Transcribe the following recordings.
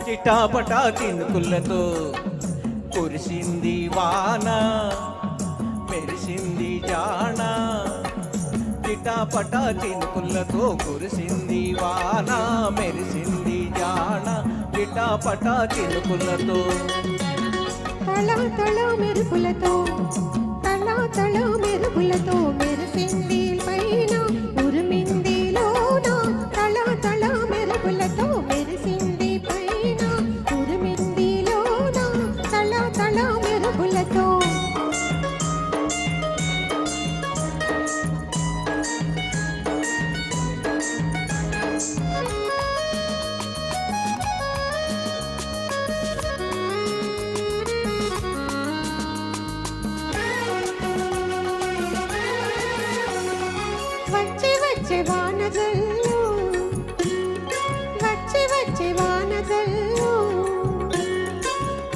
చిటాపటా చినుకులతో కురిసింది వాన మెరిసింది జాణ. చిటాపటా చినుకులతో కురిసింది వాన మెరిసింది జాణ. చిటాపటా చినుకులతో తళ తళ మెరుపులతో తళ తళ మెరుపులతో మెరిసింది పైన ఉరిమింది లోన. తళ తళ మెరుపులతో మెరిసింది పైన ఉరిమింది లోన. తళ తళ మెరుపులతో వచ్చే వానజల్లు వచ్చే వానజల్లు.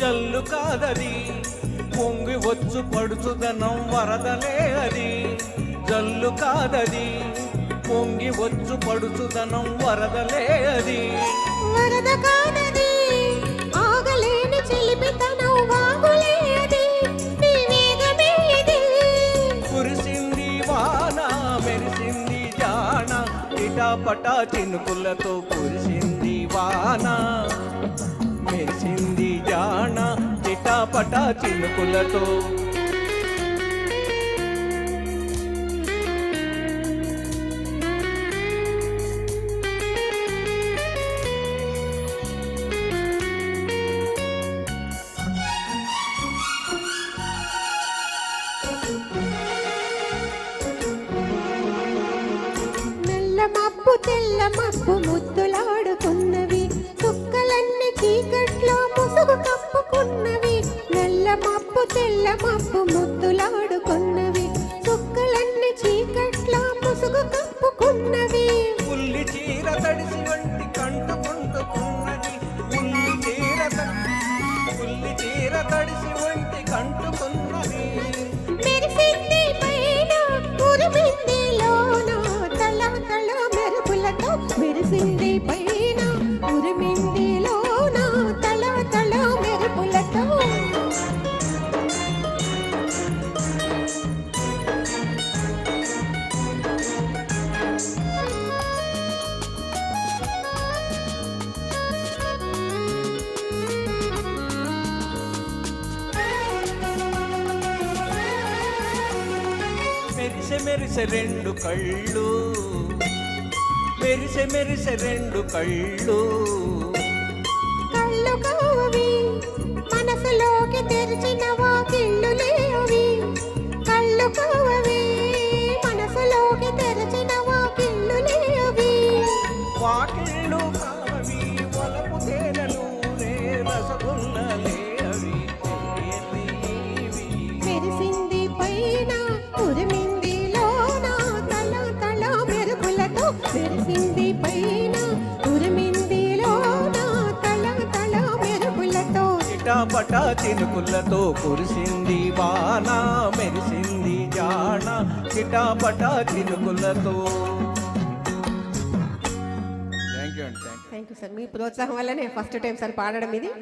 జల్లు కాదది పొంగి వచ్చు పడుచుదనం వరదలే అది. జల్లు కాదది పొంగి వచ్చు పడుచుదనం వరదలే అది. వరద కాదది ఆగలేని చిలిపితనం వాగులే అది. నీ వేగమే ఇది కురిసింది వాన మెరిసింది జాణ. చిటాపటా చినుకులతో కురిసింది వాన మెరిసింది జాణ. చిటాపటా చినుకులతో మబ్బు తెల్ల మబ్బు ముద్దులాడుకున్నవి. చుక్కలన్నీ చీకట్లో ముసుగు కప్పుకున్నవి. నల్ల మబ్బు తెల్ల మబ్బు ముద్దులాడుకున్నవి. చుక్కలన్నీ చీకట్లో ముసుగు కప్పుకున్నవి. ఉల్లి చీర తడిసి వంటి కంటుకుంటున్నది. ఉల్లి చీర తడిసి వంటి కంటుకున్నది. మెరిసింది పైన ఉరిమింది లోన. తల తల మెరుపులతో మెరిసింది పైన ఉరిమింది లోన. తల తల మెరుపులతో మెరిసె రెండు కళ్ళు మెరిసె రెండు కళ్ళు. కళ్ళు కావవి మనసులోకి తెరిచిన వాకిళ్ళులే అవి. కళ్ళు కావవి మనసులోకి తెరిచిన వాకిళ్ళులే అవి. వాకిళ్ళు కావి వలపు తేనెలు రే రసగుల్లలే అవి. మెరిసింది పైన ఉరిమింది లోన. తల తల మెరుపులతో మెరిసింది పైన ఉరిమింది లోన. తల తల మెరుపులతో చిటాపటా చినుకులతో కురిసింది వాన మెరిసింది జాణ. చిటాపటా చినుకులతో. థ్యాంక్ యూ అండి. Thank you sir. మీ ప్రోత్సాహం వల్లనే ఫస్ట్ టైం సార్ పాడడం ఇది.